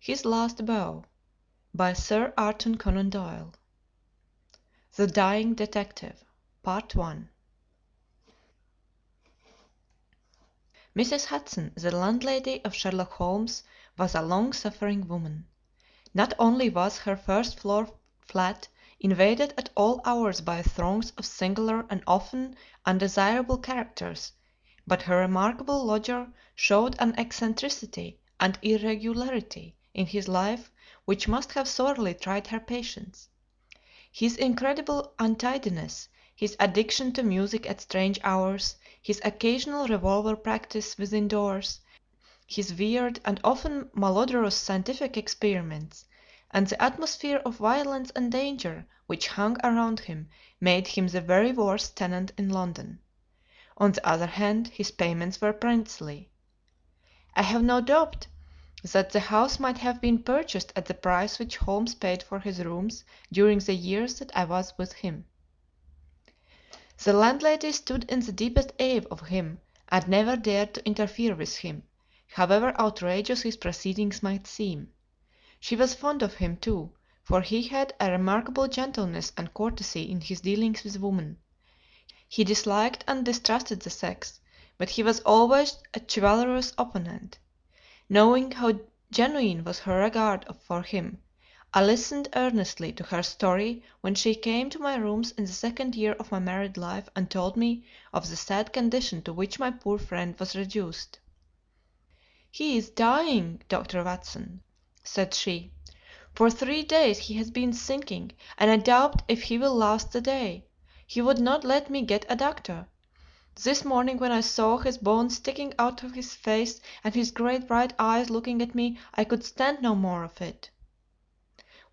His Last Bow by Sir Arthur Conan Doyle. The Dying Detective Part 1. Mrs. Hudson, the landlady of Sherlock Holmes, was a long-suffering woman. Not only was her first-floor flat invaded at all hours by throngs of singular and often undesirable characters, but her remarkable lodger showed an eccentricity and irregularity in his life which must have sorely tried her patience. His incredible untidiness, his addiction to music at strange hours, his occasional revolver practice within doors, his weird and often malodorous scientific experiments, and the atmosphere of violence and danger which hung around him made him the very worst tenant in London. On the other hand, his payments were princely. I have no doubt that the house might have been purchased at the price which Holmes paid for his rooms during the years that I was with him. The landlady stood in the deepest awe of him, and never dared to interfere with him, however outrageous his proceedings might seem. She was fond of him, too, for he had a remarkable gentleness and courtesy in his dealings with women. He disliked and distrusted the sex, but he was always a chivalrous opponent. Knowing how genuine was her regard for him, I listened earnestly to her story when she came to my rooms in the second year of my married life and told me of the sad condition to which my poor friend was reduced. "He is dying, Dr. Watson," said she. "For 3 days he has been sinking, and I doubt if he will last the day. He would not let me get a doctor. This morning when I saw his bones sticking out of his face and his great bright eyes looking at me, I could stand no more of it.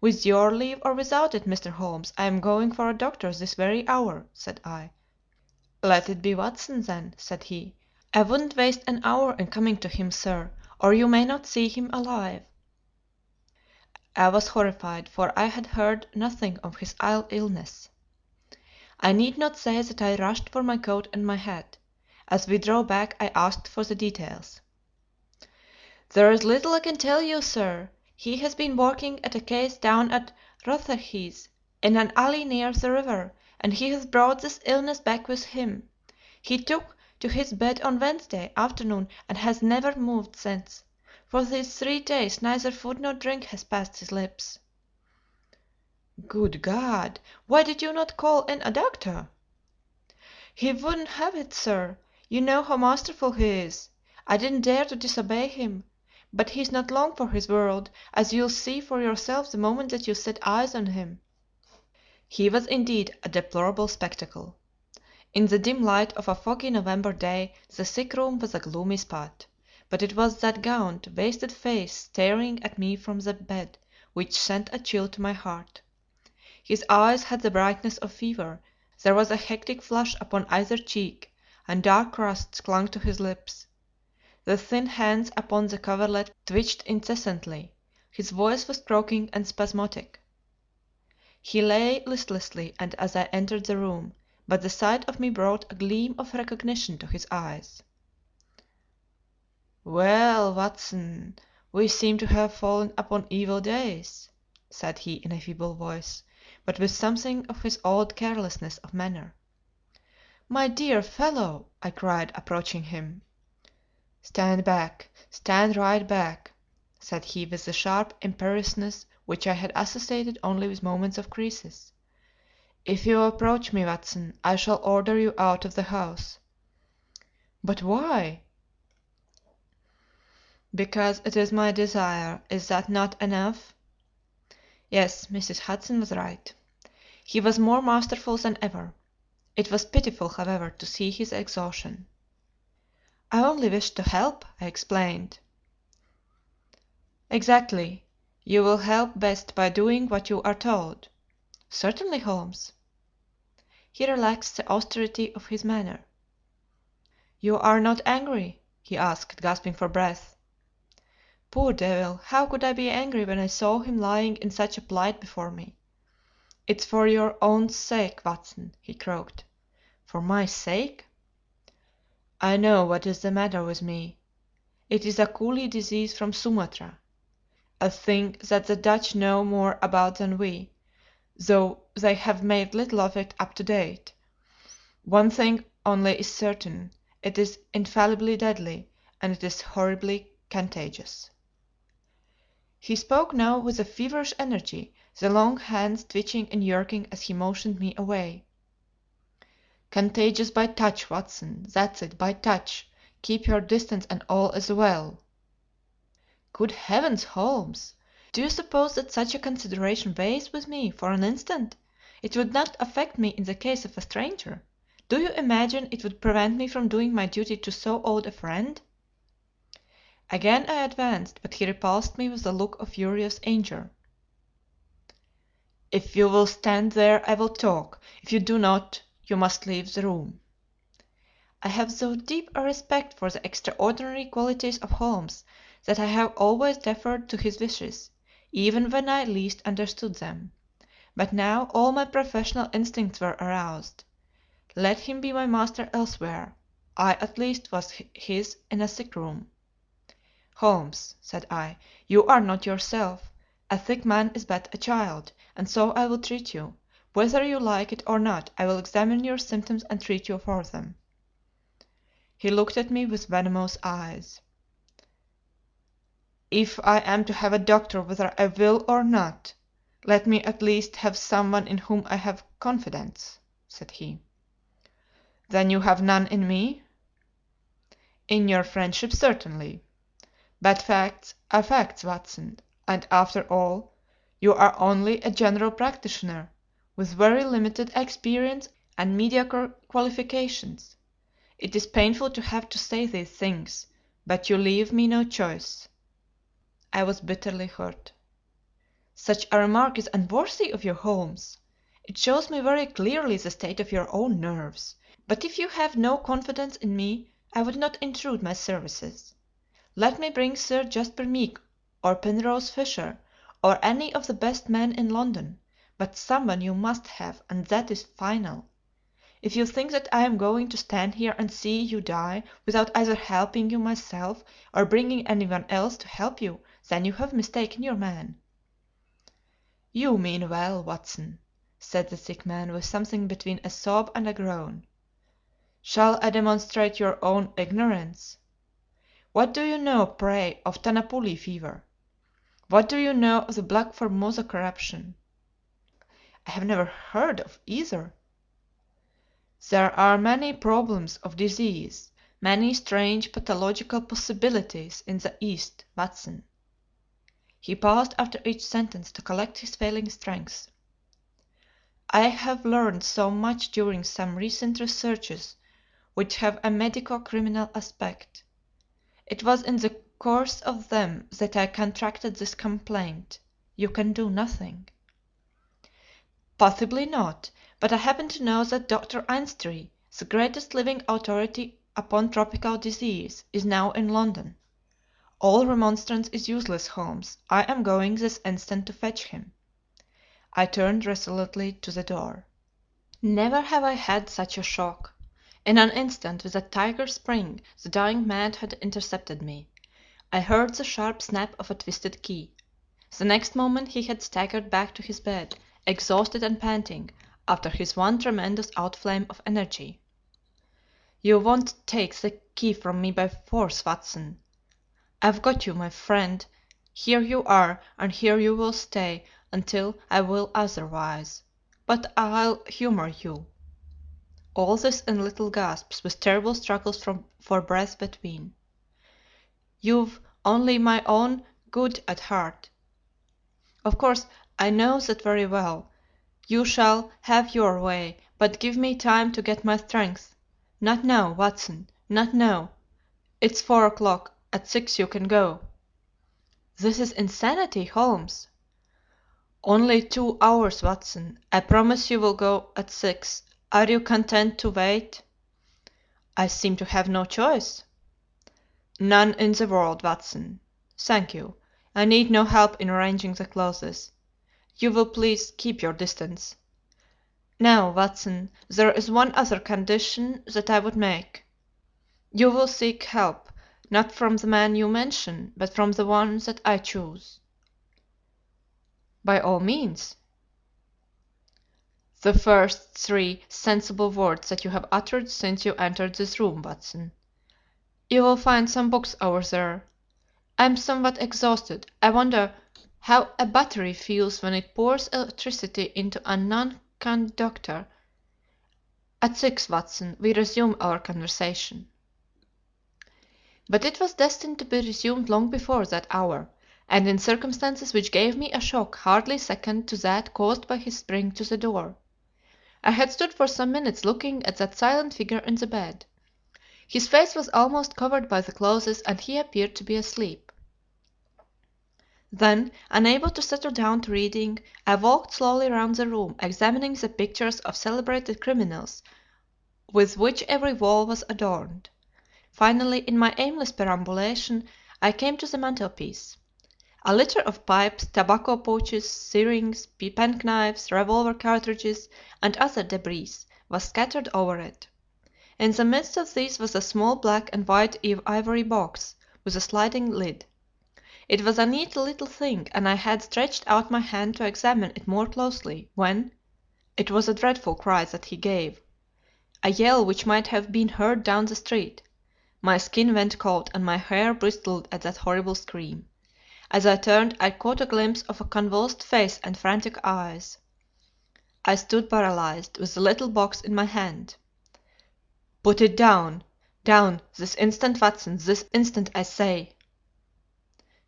"'With your leave or without it, Mr. Holmes, I am going for a doctor this very hour,' said I. "'Let it be Watson, then,' said he. 'I wouldn't waste an hour in coming to him, sir, or you may not see him alive.' I was horrified, for I had heard nothing of his illness. I need not say that I rushed for my coat and my hat. As we drove back I asked for the details. "'There is little I can tell you, sir. He has been working at a case down at Rotherhithe, in an alley near the river, and he has brought this illness back with him. He took to his bed on Wednesday afternoon and has never moved since. For these 3 days neither food nor drink has passed his lips.' "'Good God! Why did you not call in a doctor?' "'He wouldn't have it, sir. You know how masterful he is. I didn't dare to disobey him. But he's not long for his world, as you'll see for yourself the moment that you set eyes on him.' He was indeed a deplorable spectacle. In the dim light of a foggy November day the sick room was a gloomy spot, but it was that gaunt, wasted face staring at me from the bed which sent a chill to my heart. His eyes had the brightness of fever, there was a hectic flush upon either cheek, and dark crusts clung to his lips. The thin hands upon the coverlet twitched incessantly, his voice was croaking and spasmodic. He lay listlessly and as I entered the room, but the sight of me brought a gleam of recognition to his eyes. "Well, Watson, we seem to have fallen upon evil days," said he in a feeble voice, but with something of his old carelessness of manner. "My dear fellow!" I cried, approaching him. "Stand back, stand right back," said he with the sharp imperiousness which I had associated only with moments of crisis. "If you approach me, Watson, I shall order you out of the house." "But why?" "Because it is my desire. Is that not enough?" Yes, Mrs. Hudson was right. He was more masterful than ever. It was pitiful, however, to see his exhaustion. "I only wished to help," I explained. "Exactly. You will help best by doing what you are told." "Certainly, Holmes." He relaxed the austerity of his manner. "You are not angry?" he asked, gasping for breath. Poor devil, how could I be angry when I saw him lying in such a plight before me? "It's for your own sake, Watson," he croaked. "For my sake?" "I know what is the matter with me. It is a coolie disease from Sumatra. a thing that the Dutch know more about than we, though they have made little of it up to date. One thing only is certain, it is infallibly deadly, and it is horribly contagious." He spoke now with a feverish energy, the long hands twitching and jerking as he motioned me away. "Contagious by touch, Watson. That's it, by touch. Keep your distance and all is well." Good heavens, Holmes! Do you suppose that such a consideration weighs with me for an instant? It would not affect me in the case of a stranger. Do you imagine it would prevent me from doing my duty to so old a friend?" Again I advanced, but he repulsed me with a look of furious anger. "If you will stand there I will talk. If you do not, you must leave the room." I have so deep a respect for the extraordinary qualities of Holmes that I have always deferred to his wishes, even when I least understood them. But now all my professional instincts were aroused. Let him be my master elsewhere, I at least was his in a sick room. "Holmes," said I, "you are not yourself. A sick man is but a child, and so I will treat you. Whether you like it or not, I will examine your symptoms and treat you for them." He looked at me with venomous eyes. "If I am to have a doctor whether I will or not, let me at least have someone in whom I have confidence," said he. "Then you have none in me?" "In your friendship, certainly. But facts are facts, Watson, and after all, you are only a general practitioner, with very limited experience and mediocre qualifications. It is painful to have to say these things, but you leave me no choice." I was bitterly hurt. "Such a remark is unworthy of you, Holmes. It shows me very clearly the state of your own nerves. But if you have no confidence in me, I would not intrude my services. Let me bring Sir Jasper Meek or Penrose Fisher or any of the best men in London, but someone you must have, and that is final. If you think that I am going to stand here and see you die without either helping you myself or bringing anyone else to help you, then you have mistaken your man." "You mean well, Watson," said the sick man with something between a sob and a groan. "Shall I demonstrate your own ignorance? What do you know, pray, of Tanapuli fever? What do you know of the Black Formosa corruption?" "I have never heard of either." "There are many problems of disease, many strange pathological possibilities in the East, Watson." He paused after each sentence to collect his failing strength. "I have learned so much during some recent researches which have a medico-criminal aspect. It was in the course of them that I contracted this complaint. You can do nothing." "Possibly not, but I happen to know that Dr. Ainstree, the greatest living authority upon tropical disease, is now in London. All remonstrance is useless, Holmes. I am going this instant to fetch him." I turned resolutely to the door. Never have I had such a shock. In an instant, with a tiger spring, the dying man had intercepted me. I heard the sharp snap of a twisted key. The next moment he had staggered back to his bed, exhausted and panting, after his one tremendous outflame of energy. "You won't take the key from me by force, Watson. I've got you, my friend. Here you are, and here you will stay until I will otherwise. But I'll humour you." All this in little gasps, with terrible struggles for breath between. "You've only my own good at heart. Of course, I know that very well. You shall have your way, but give me time to get my strength. Not now, Watson, not now. It's 4 o'clock. At 6 you can go." "This is insanity, Holmes." "Only 2 hours, Watson. I promise you will go at 6. Are you content to wait?" "I seem to have no choice." "None in the world, Watson. Thank you. I need no help in arranging the clothes. You will please keep your distance. Now, Watson, there is one other condition that I would make. You will seek help, not from the man you mention, but from the one that I choose." "By all means." "The first three sensible words that you have uttered since you entered this room, Watson. You will find some books over there. I am somewhat exhausted. I wonder how a battery feels when it pours electricity into a non conductor. At 6, Watson, we resume our conversation." But it was destined to be resumed long before that hour, and in circumstances which gave me a shock hardly second to that caused by his spring to the door. I had stood for some minutes looking at that silent figure in the bed. His face was almost covered by the clothes, and he appeared to be asleep. Then, unable to settle down to reading, I walked slowly round the room, examining the pictures of celebrated criminals with which every wall was adorned. Finally, in my aimless perambulation, I came to the mantelpiece. A litter of pipes, tobacco pouches, syringes, penknives, revolver cartridges, and other debris was scattered over it. In the midst of these was a small black and white ivory box with a sliding lid. It was a neat little thing, and I had stretched out my hand to examine it more closely, when it was a dreadful cry that he gave, a yell which might have been heard down the street. My skin went cold, and my hair bristled at that horrible scream. As I turned, I caught a glimpse of a convulsed face and frantic eyes. I stood paralyzed, with the little box in my hand. "Put it down! Down! This instant, Watson! This instant, I say!"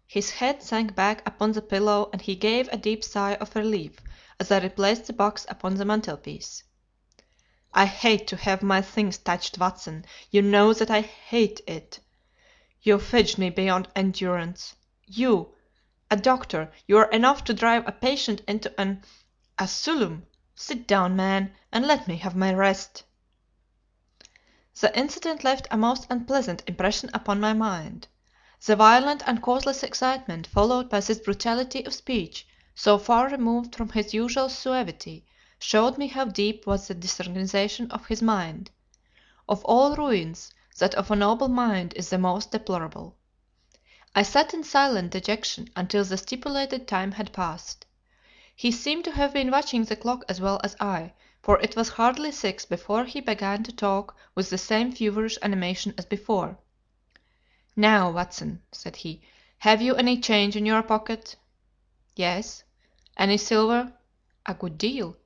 His head sank back upon the pillow, and he gave a deep sigh of relief as I replaced the box upon the mantelpiece. "I hate to have my things touched, Watson. You know that I hate it. You fidget me beyond endurance. You, a doctor, you are enough to drive a patient into an asylum. Sit down, man, and let me have my rest." The incident left a most unpleasant impression upon my mind. The violent and causeless excitement followed by this brutality of speech, so far removed from his usual suavity, showed me how deep was the disorganization of his mind. Of all ruins, that of a noble mind is the most deplorable. I sat in silent dejection until the stipulated time had passed. He seemed to have been watching the clock as well as I, for it was hardly 6 before he began to talk with the same feverish animation as before. "Now, Watson," said he, "have you any change in your pocket?" "Yes." "Any silver?" "A good deal."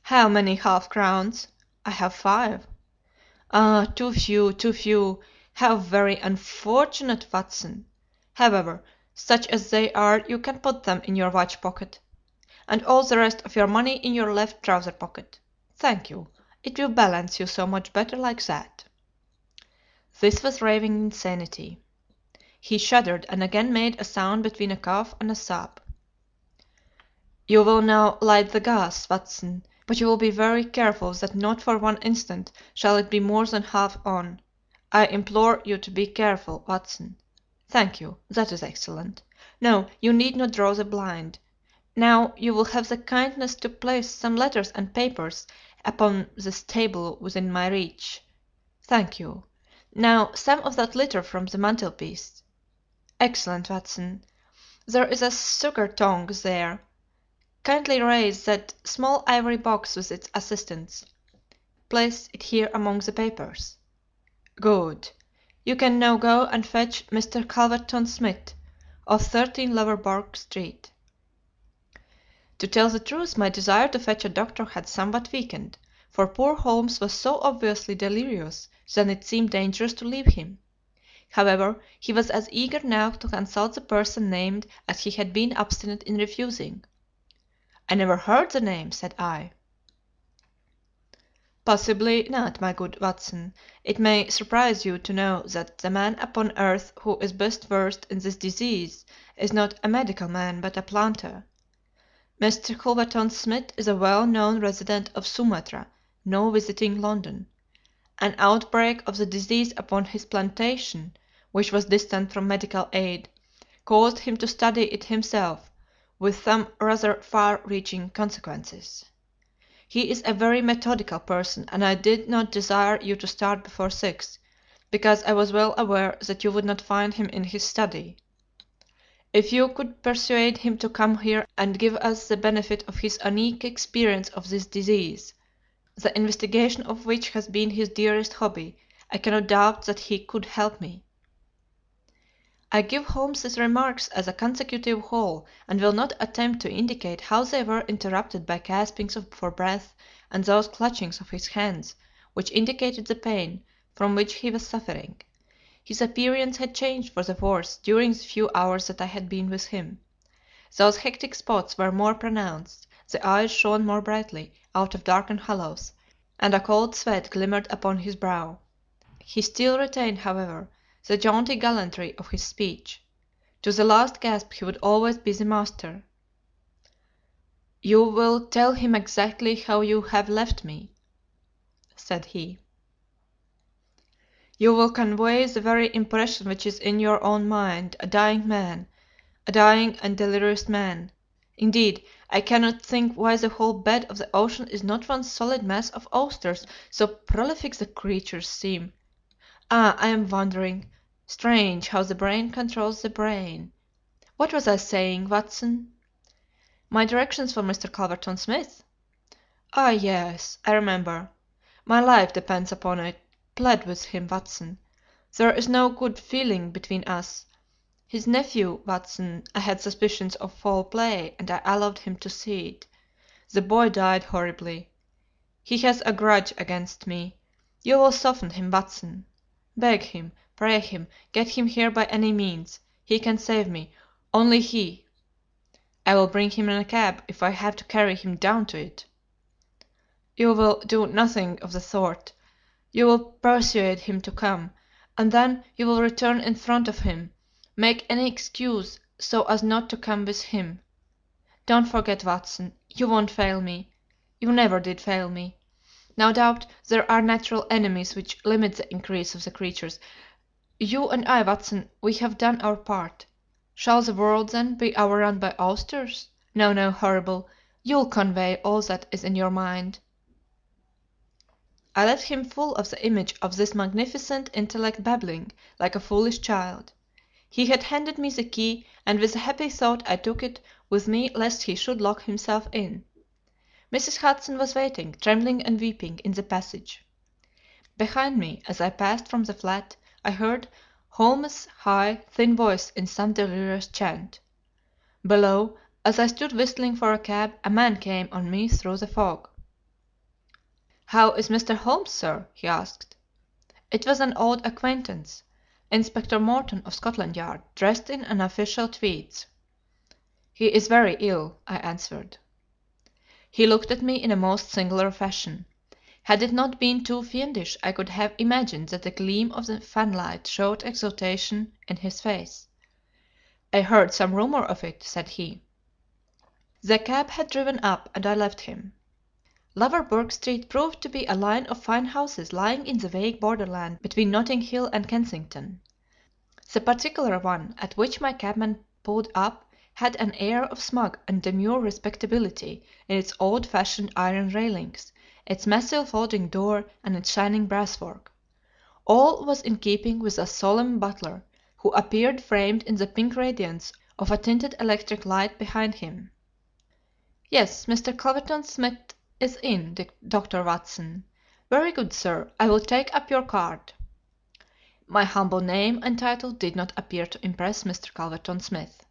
"How many half crowns?" "I have 5." "Ah, too few, too few. How very unfortunate, Watson. However, such as they are, you can put them in your watch pocket, and all the rest of your money in your left trouser pocket. Thank you. It will balance you so much better like that." This was raving insanity. He shuddered and again made a sound between a cough and a sob. "You will now light the gas, Watson, but you will be very careful that not for one instant shall it be more than half on. I implore you to be careful, Watson. Thank you, that is excellent. No, you need not draw the blind. Now you will have the kindness to place some letters and papers upon this table within my reach. Thank you. Now some of that litter from the mantelpiece. Excellent, Watson. There is a sugar tongs there. Kindly raise that small ivory box with its assistants. Place it here among the papers. Good. You can now go and fetch Mr. Culverton Smith, of 13 Loverburg Street." To tell the truth, my desire to fetch a doctor had somewhat weakened, for poor Holmes was so obviously delirious that it seemed dangerous to leave him. However, he was as eager now to consult the person named as he had been obstinate in refusing. "I never heard the name," said I. "Possibly not, my good Watson. It may surprise you to know that the man upon earth who is best versed in this disease is not a medical man but a planter. Mr. Culverton Smith is a well known resident of Sumatra, now visiting London. An outbreak of the disease upon his plantation, which was distant from medical aid, caused him to study it himself, with some rather far-reaching consequences. He is a very methodical person, and I did not desire you to start before 6, because I was well aware that you would not find him in his study. If you could persuade him to come here and give us the benefit of his unique experience of this disease, the investigation of which has been his dearest hobby, I cannot doubt that he could help me. I give Holmes's remarks as a consecutive whole, and will not attempt to indicate how they were interrupted by gaspings for breath and those clutchings of his hands which indicated the pain from which he was suffering. His appearance had changed for the worse during the few hours that I had been with him. Those hectic spots were more pronounced, the eyes shone more brightly out of darkened hollows, and a cold sweat glimmered upon his brow. He still retained, however, the jaunty gallantry of his speech. To the last gasp he would always be the master. "You will tell him exactly how you have left me," said he. "You will convey the very impression which is in your own mind, a dying man, a dying and delirious man. Indeed, I cannot think why the whole bed of the ocean is not one solid mass of oysters, so prolific the creatures seem. Ah, I am wandering. Strange how the brain controls the brain. What was I saying, Watson?" "My directions for Mr. Culverton Smith." "Ah, yes, I remember. My life depends upon it. Plead with him, Watson. There is no good feeling between us. His nephew, Watson, I had suspicions of foul play, and I allowed him to see it. The boy died horribly. He has a grudge against me. You will soften him, Watson. Beg him, pray him, get him here by any means. He can save me, only he. I will bring him in a cab if I have to carry him down to it." "You will do nothing of the sort. You will persuade him to come, and then you will return in front of him. Make any excuse so as not to come with him. Don't forget, Watson, you won't fail me. You never did fail me. No doubt there are natural enemies which limit the increase of the creatures. You and I, Watson, we have done our part. Shall the world, then, be overrun by oysters? No, no, horrible. You'll convey all that is in your mind." I left him full of the image of this magnificent intellect babbling like a foolish child. He had handed me the key, and with a happy thought I took it with me lest he should lock himself in. Mrs. Hudson was waiting, trembling and weeping, in the passage. Behind me, as I passed from the flat, I heard Holmes' high, thin voice in some delirious chant. Below, as I stood whistling for a cab, a man came on me through the fog. "How is Mr. Holmes, sir?" he asked. It was an old acquaintance, Inspector Morton of Scotland Yard, dressed in unofficial tweeds. "He is very ill," I answered. He looked at me in a most singular fashion. Had it not been too fiendish, I could have imagined that the gleam of the fanlight showed exultation in his face. "I heard some rumor of it," said he. The cab had driven up, and I left him. Loverburg Street proved to be a line of fine houses lying in the vague borderland between Notting Hill and Kensington. The particular one at which my cabman pulled up had an air of smug and demure respectability in its old-fashioned iron railings, its massive folding door, and its shining brasswork. All was in keeping with a solemn butler, who appeared framed in the pink radiance of a tinted electric light behind him. "Yes, Mr. Culverton Smith is in, Dr. Watson. Very good, sir. I will take up your card." My humble name and title did not appear to impress Mr. Culverton Smith.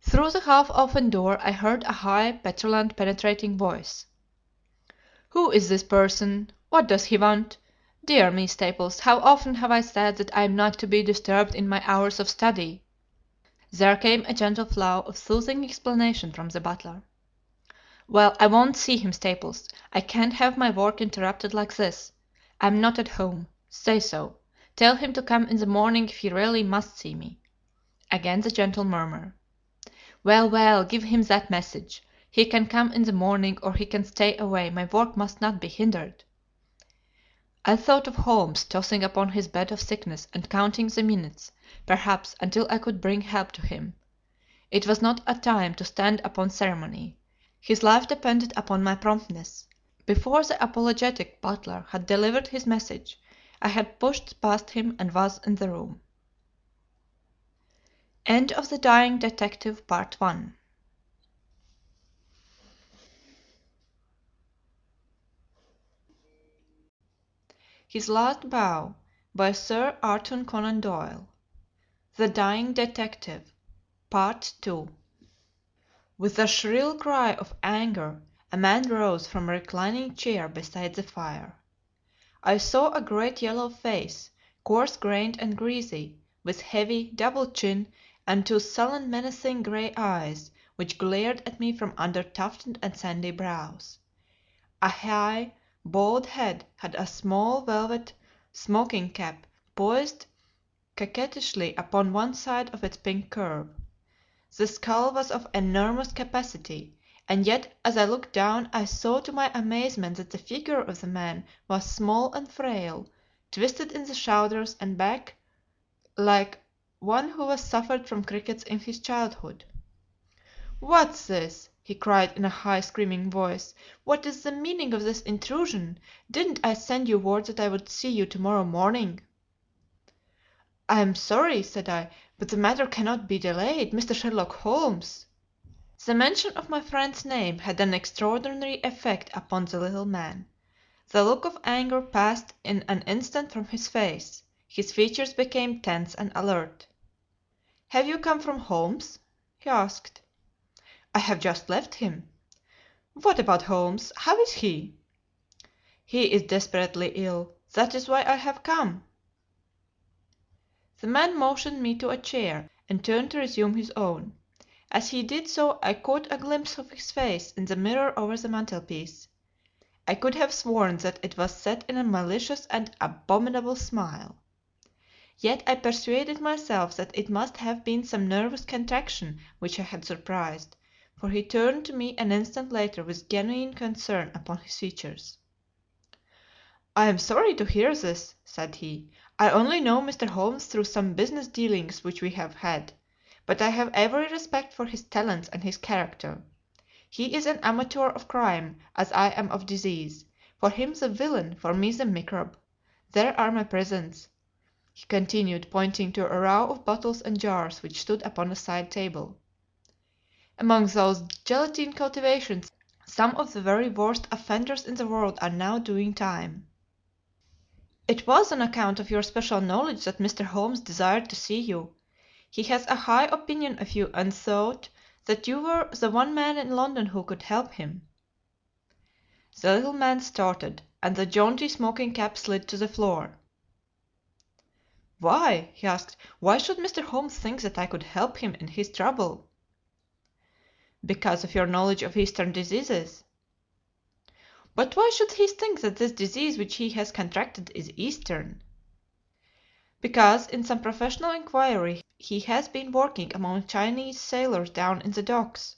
Through the half-open door I heard a high, petulant, penetrating voice. "Who is this person? What does he want? Dear me, Staples, how often have I said that I am not to be disturbed in my hours of study?" There came a gentle flow of soothing explanation from the butler. "Well, I won't see him, Staples. I can't have my work interrupted like this. I'm not at home. Say so. Tell him to come in the morning if he really must see me." Again the gentle murmur. "Well, well, give him that message. He can come in the morning, or he can stay away. My work must not be hindered." I thought of Holmes tossing upon his bed of sickness and counting the minutes, perhaps, until I could bring help to him. It was not a time to stand upon ceremony. His life depended upon my promptness. Before the apologetic butler had delivered his message, I had pushed past him and was in the room. End of The Dying Detective, Part 1. His Last Bow by Sir Arthur Conan Doyle. The Dying Detective, Part 2. With a shrill cry of anger, a man rose from a reclining chair beside the fire. I saw a great yellow face, coarse grained and greasy, with heavy, double chin and two sullen menacing grey eyes which glared at me from under tufted and sandy brows. A high, bald head had a small velvet smoking cap poised coquettishly upon one side of its pink curve. The skull was of enormous capacity, and yet as I looked down I saw to my amazement that the figure of the man was small and frail, twisted in the shoulders and back like one who had suffered from crickets in his childhood. "What's this?" he cried in a high screaming voice. "What is the meaning of this intrusion? Didn't I send you word that I would see you tomorrow morning?" "I am sorry," said I, "but the matter cannot be delayed. Mr. Sherlock Holmes—" The mention of my friend's name had an extraordinary effect upon the little man. The look of anger passed in an instant from his face. His features became tense and alert. "Have you come from Holmes?" he asked. "I have just left him." "What about Holmes? How is he?" "He is desperately ill. That is why I have come." The man motioned me to a chair, and turned to resume his own. As he did so I caught a glimpse of his face in the mirror over the mantelpiece. I could have sworn that it was set in a malicious and abominable smile. Yet I persuaded myself that it must have been some nervous contraction which I had surprised, for he turned to me an instant later with genuine concern upon his features. "I am sorry to hear this," said he. "I only know Mr. Holmes through some business dealings which we have had, but I have every respect for his talents and his character. He is an amateur of crime, as I am of disease. For him the villain, for me the microbe. There are my presents," he continued, pointing to a row of bottles and jars which stood upon a side table. "Among those gelatine cultivations some of the very worst offenders in the world are now doing time. It was on account of your special knowledge that Mr. Holmes desired to see you. He has a high opinion of you and thought that you were the one man in London who could help him." The little man started, and the jaunty smoking cap slid to the floor. "Why?" he asked. "Why should Mr. Holmes think that I could help him in his trouble?" "Because of your knowledge of Eastern diseases." "But why should he think that this disease which he has contracted is Eastern?" "Because in some professional inquiry he has been working among Chinese sailors down in the docks."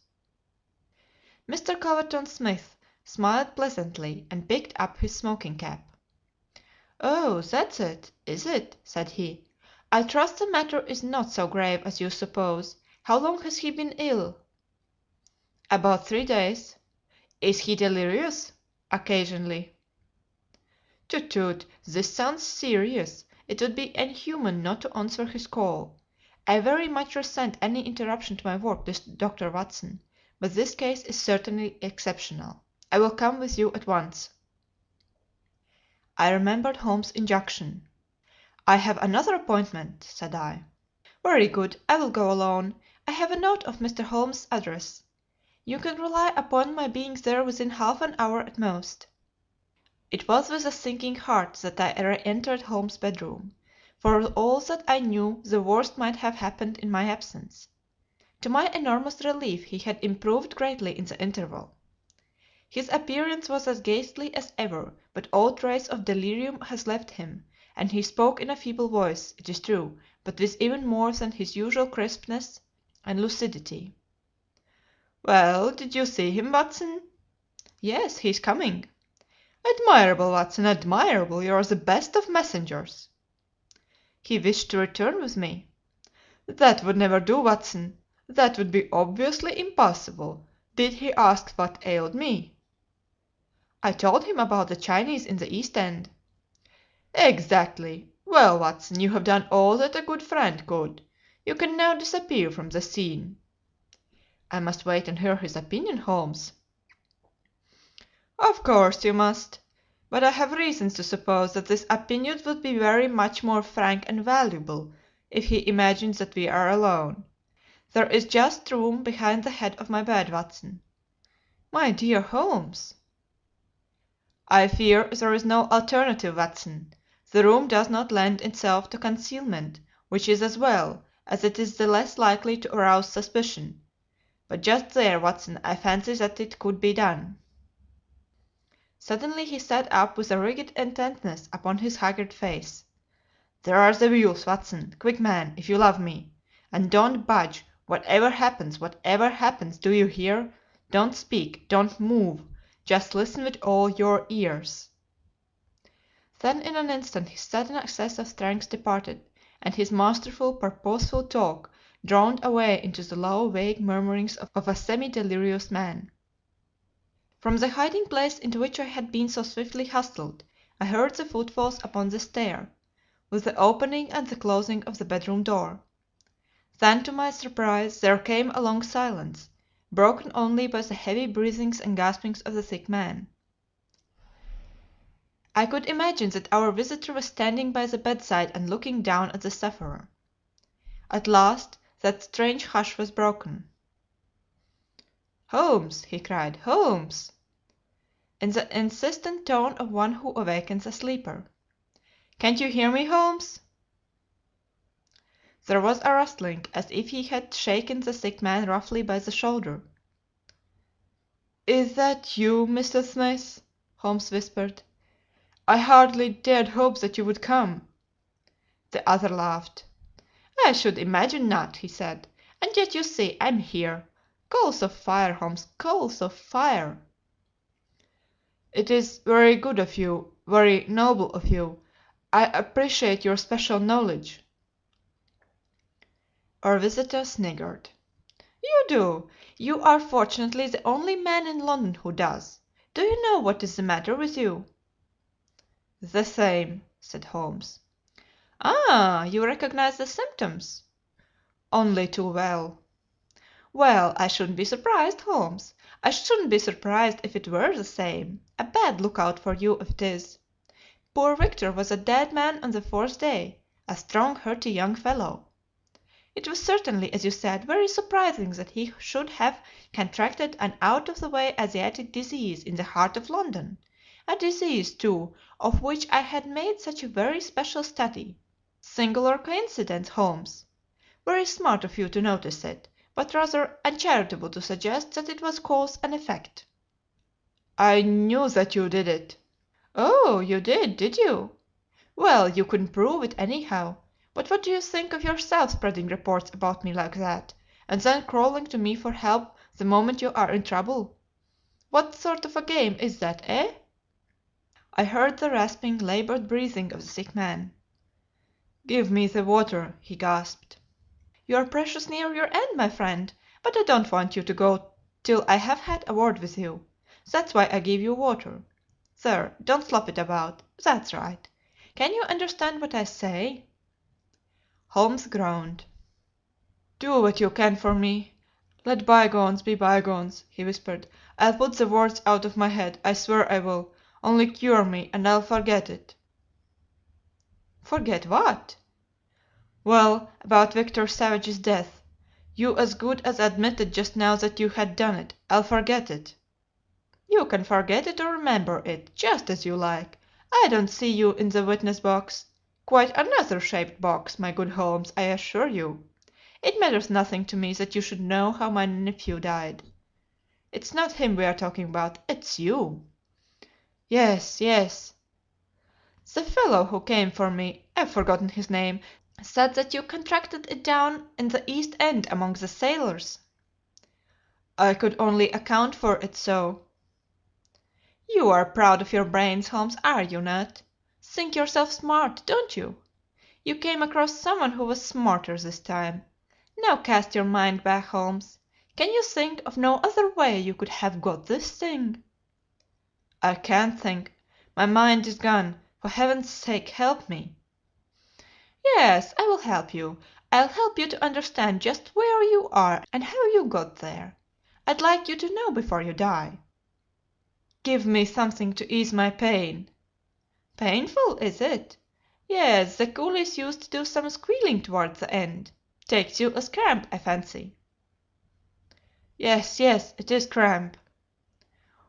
Mr. Culverton Smith smiled pleasantly and picked up his smoking cap. "Oh, that's it, is it?" said he. "I trust the matter is not so grave as you suppose. How long has he been ill?" "About 3 days." "Is he delirious?" "Occasionally." "Tut, tut, this sounds serious. It would be inhuman not to answer his call. I very much resent any interruption to my work, Dr. Watson, but this case is certainly exceptional. I will come with you at once." I remembered Holmes' injunction. "I have another appointment," said I. "Very good, I will go alone. I have a note of Mr. Holmes' address. You can rely upon my being there within half an hour at most." It was with a sinking heart that I entered Holmes' bedroom. For all that I knew the worst might have happened in my absence. To my enormous relief he had improved greatly in the interval. His appearance was as ghastly as ever, but all trace of delirium had left him, and he spoke in a feeble voice, it is true, but with even more than his usual crispness and lucidity. "Well, did you see him, Watson?" "Yes, he is coming." "Admirable, Watson, admirable! You are the best of messengers." "He wished to return with me." "That would never do, Watson. That would be obviously impossible. Did he ask what ailed me?" "I told him about the Chinese in the East End." "Exactly. Well, Watson, you have done all that a good friend could. You can now disappear from the scene." "I must wait and hear his opinion, Holmes." "Of course you must, but I have reasons to suppose that this opinion would be very much more frank and valuable if he imagines that we are alone. There is just room behind the head of my bed, Watson." "My dear Holmes!" "I fear there is no alternative, Watson. The room does not lend itself to concealment, which is as well, as it is the less likely to arouse suspicion. But just there, Watson, I fancy that it could be done." Suddenly he sat up with a rigid intentness upon his haggard face. "There are the wheels, Watson. Quick, man, if you love me. And don't budge, whatever happens, do you hear? Don't speak, don't move. Just listen with all your ears." Then in an instant his sudden access of strength departed, and his masterful, purposeful talk drowned away into the low, vague murmurings of a semi-delirious man. From the hiding place into which I had been so swiftly hustled, I heard the footfalls upon the stair, with the opening and the closing of the bedroom door. Then to my surprise there came a long silence, broken only by the heavy breathings and gaspings of the sick man. I could imagine that our visitor was standing by the bedside and looking down at the sufferer. At last that strange hush was broken. "Holmes!" he cried, "Holmes!" in the insistent tone of one who awakens a sleeper. "Can't you hear me, Holmes?" There was a rustling, as if he had shaken the sick man roughly by the shoulder. "Is that you, Mr. Smith?" Holmes whispered. "I hardly dared hope that you would come." The other laughed. "I should imagine not," he said. "And yet you see I'm here. Coals of fire, Holmes, coals of fire." "It is very good of you, very noble of you. I appreciate your special knowledge." Our visitor sniggered. "You do. You are fortunately the only man in London who does. Do you know what is the matter with you?" "The same," said Holmes. "Ah, you recognize the symptoms?" "Only too well." "Well, I shouldn't be surprised, Holmes. I shouldn't be surprised if it were the same. A bad lookout for you if it is. Poor Victor was a dead man on the fourth day, a strong, hearty young fellow. It was certainly, as you said, very surprising that he should have contracted an out-of-the-way Asiatic disease in the heart of London, a disease, too, of which I had made such a very special study. Singular coincidence, Holmes. Very smart of you to notice it, but rather uncharitable to suggest that it was cause and effect." "I knew that you did it." "Oh, you did you? Well, you couldn't prove it anyhow. But what do you think of yourself spreading reports about me like that, and then crawling to me for help the moment you are in trouble? What sort of a game is that, eh?" I heard the rasping, labored breathing of the sick man. "Give me the water," he gasped. "You are precious near your end, my friend, but I don't want you to go till I have had a word with you. That's why I give you water. There, don't slop it about. That's right. Can you understand what I say?" Holmes groaned. "Do what you can for me. Let bygones be bygones," he whispered. "I'll put the words out of my head. I swear I will. Only cure me, and I'll forget it." "Forget what?" "Well, about Victor Savage's death. You as good as admitted just now that you had done it. I'll forget it." "You can forget it or remember it, just as you like. I don't see you in the witness box. Quite another shaped box, my good Holmes, I assure you. It matters nothing to me that you should know how my nephew died. It's not him we are talking about, it's you." "Yes, yes." "The fellow who came for me, I've forgotten his name, said that you contracted it down in the East End among the sailors." "I could only account for it so." "You are proud of your brains, Holmes, are you not? Think yourself smart, don't you? You came across someone who was smarter this time. Now cast your mind back, Holmes. Can you think of no other way you could have got this thing?" "I can't think. My mind is gone. For heaven's sake help me." "Yes, I will help you. I'll help you to understand just where you are and how you got there. I'd like you to know before you die." "Give me something to ease my pain." "Painful, is it? Yes, the coolies used to do some squealing towards the end. Takes you a cramp, I fancy." "Yes, yes, it is cramp."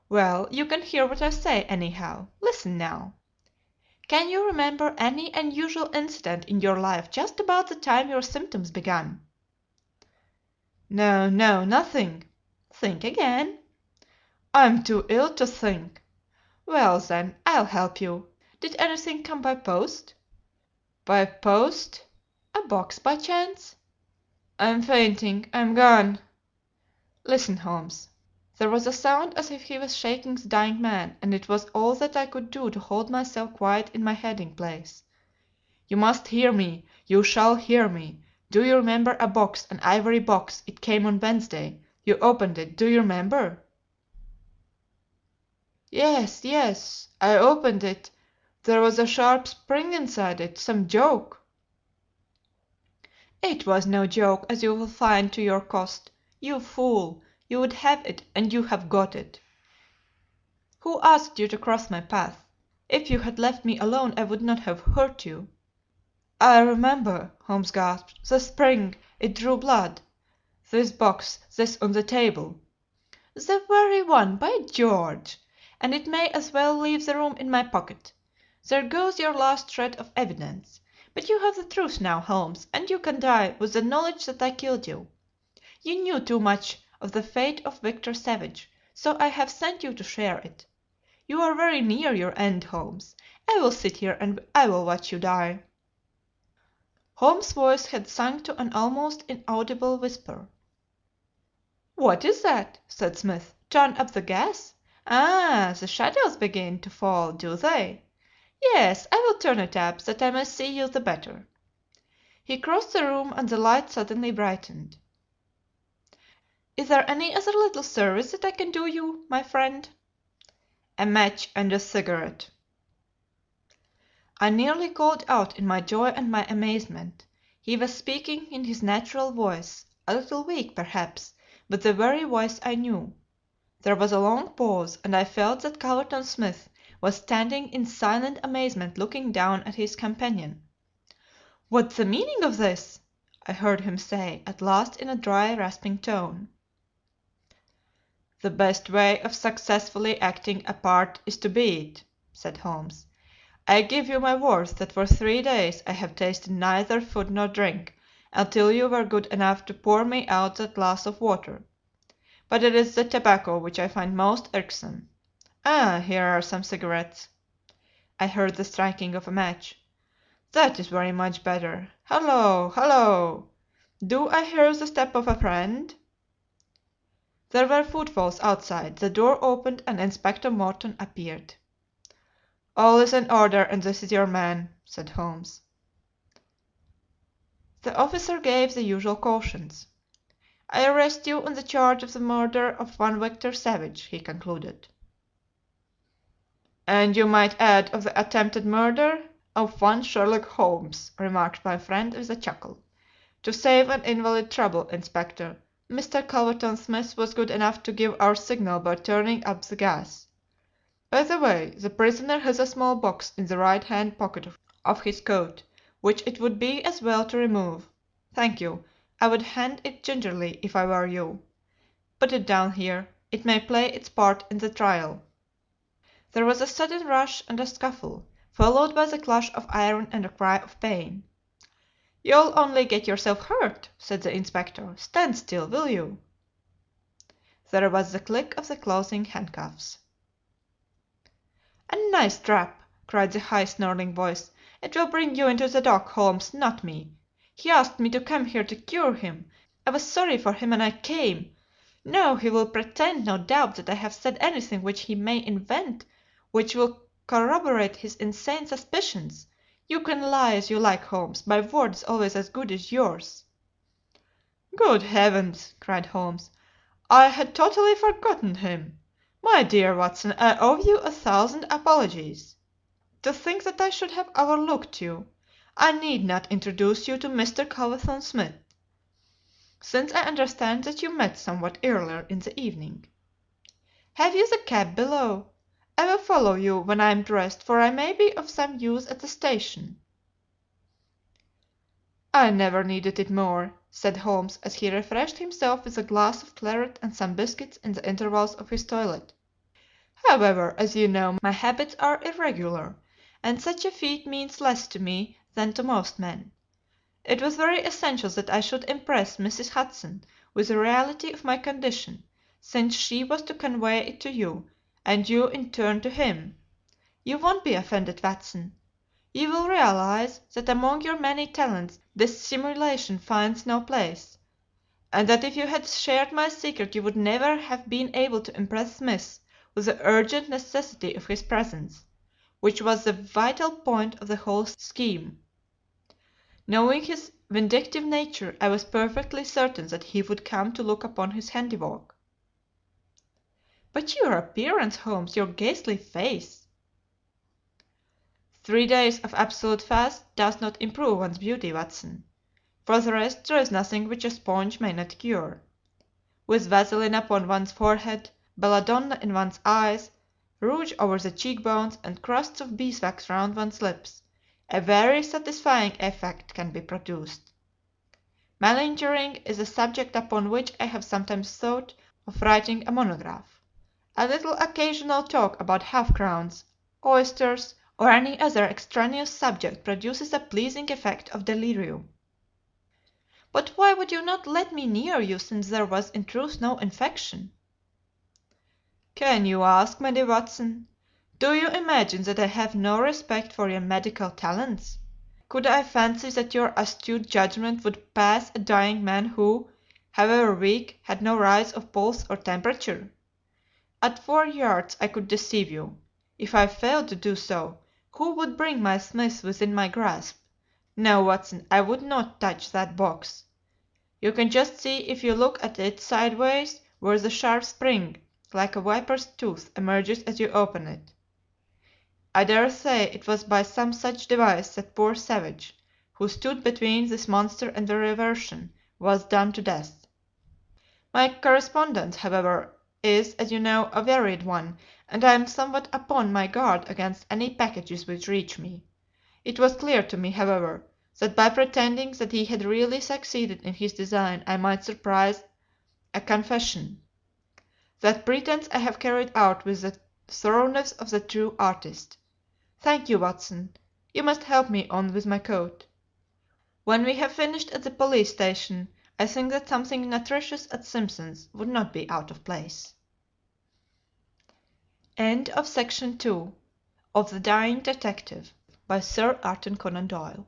"Well, you can hear what I say, anyhow. Listen now. Can you remember any unusual incident in your life just about the time your symptoms began?" "No, no, nothing." "Think again." "I'm too ill to think." "Well, then, I'll help you. Did anything come by post?" "By post? A box by chance?" "I'm fainting. I'm gone." "Listen, Holmes." There was a sound as if he was shaking the dying man, and it was all that I could do to hold myself quiet in my hiding place. "You must hear me. You shall hear me. Do you remember a box, an ivory box? It came on Wednesday. You opened it. Do you remember?" "Yes, yes, I opened it. There was a sharp spring inside it. Some joke." "It was no joke, as you will find to your cost. You fool! You would have it, and you have got it. Who asked you to cross my path? If you had left me alone I would not have hurt you." "I remember," Holmes gasped. "The spring. It drew blood. This box, this on the table." "The very one, by George! And it may as well leave the room in my pocket. There goes your last shred of evidence. But you have the truth now, Holmes, and you can die with the knowledge that I killed you. You knew too much of the fate of Victor Savage, so I have sent you to share it. You are very near your end, Holmes. I will sit here and I will watch you die." Holmes' voice had sunk to an almost inaudible whisper. "What is that?" said Smith. "Turn up the gas? Ah, the shadows begin to fall, do they? Yes, I will turn it up, that I may see you the better." He crossed the room and the light suddenly brightened. "Is there any other little service that I can do you, my friend?" "A match and a cigarette." I nearly called out in my joy and my amazement. He was speaking in his natural voice, a little weak, perhaps, but the very voice I knew. There was a long pause, and I felt that Calverton Smith was standing in silent amazement looking down at his companion. "What's the meaning of this?" I heard him say at last in a dry, rasping tone. "The best way of successfully acting a part is to be it," said Holmes. "I give you my word that for 3 days I have tasted neither food nor drink until you were good enough to pour me out that glass of water. But it is the tobacco which I find most irksome. Ah, here are some cigarettes." I heard the striking of a match. "That is very much better. Hallo, hallo! Do I hear the step of a friend?" There were footfalls outside, the door opened, and Inspector Morton appeared. "All is in order, and this is your man," said Holmes. The officer gave the usual cautions. "I arrest you on the charge of the murder of one Victor Savage," he concluded. "And you might add of the attempted murder of one Sherlock Holmes," remarked my friend with a chuckle. "To save an invalid trouble, Inspector, Mr. Calverton Smith was good enough to give our signal by turning up the gas. By the way, the prisoner has a small box in the right hand pocket of his coat, which it would be as well to remove. Thank you. I would hand it gingerly if I were you. Put it down here. It may play its part in the trial." There was a sudden rush and a scuffle, followed by the clash of iron and a cry of pain. "You'll only get yourself hurt," said the inspector. "Stand still, will you?" There was the click of the closing handcuffs. "A nice trap!" cried the high snarling voice. "It will bring you into the dock, Holmes, not me. He asked me to come here to cure him. I was sorry for him and I came. Now he will pretend, no doubt, that I have said anything which he may invent which will corroborate his insane suspicions. You can lie as you like, Holmes. My word is always as good as yours." "Good heavens!" cried Holmes. "I had totally forgotten him. My dear Watson, I owe you 1,000 apologies. To think that I should have overlooked you! I need not introduce you to Mr. Cowlithon Smith, since I understand that you met somewhat earlier in the evening. Have you the cab below? I will follow you when I am dressed, for I may be of some use at the station." "I never needed it more," said Holmes, as he refreshed himself with a glass of claret and some biscuits in the intervals of his toilet. "However, as you know, my habits are irregular, and such a feat means less to me than to most men. It was very essential that I should impress Mrs. Hudson with the reality of my condition, since she was to convey it to you, and you in turn to him. You won't be offended, Watson? You will realize that among your many talents dissimulation finds no place, and that if you had shared my secret you would never have been able to impress Smith with the urgent necessity of his presence, which was the vital point of the whole scheme. Knowing his vindictive nature, I was perfectly certain that he would come to look upon his handiwork." "But your appearance, Holmes, your ghastly face!" "3 days of absolute fast does not improve one's beauty, Watson. For the rest, there is nothing which a sponge may not cure. With vaseline upon one's forehead, belladonna in one's eyes, rouge over the cheekbones, and crusts of beeswax round one's lips, a very satisfying effect can be produced. Malingering is a subject upon which I have sometimes thought of writing a monograph. A little occasional talk about half-crowns, oysters, or any other extraneous subject produces a pleasing effect of delirium." "But why would you not let me near you, since there was in truth no infection?" "Can you ask, my dear Watson? Do you imagine that I have no respect for your medical talents? Could I fancy that your astute judgment would pass a dying man who, however weak, had no rise of pulse or temperature? At 4 yards I could deceive you. If I failed to do so, who would bring my Smith within my grasp? No, Watson, I would not touch that box. You can just see if you look at it sideways where the sharp spring, like a viper's tooth, emerges as you open it. I dare say it was by some such device that poor Savage, who stood between this monster and the reversion, was done to death. My correspondence, however, is, as you know, a varied one, and I am somewhat upon my guard against any packages which reach me. It was clear to me, however, that by pretending that he had really succeeded in his design I might surprise a confession. That pretence I have carried out with the thoroughness of the true artist. Thank you, Watson. You must help me on with my coat. When we have finished at the police station, I think that something nutritious at Simpson's would not be out of place." End of Section 2 of The Dying Detective by Sir Arthur Conan Doyle.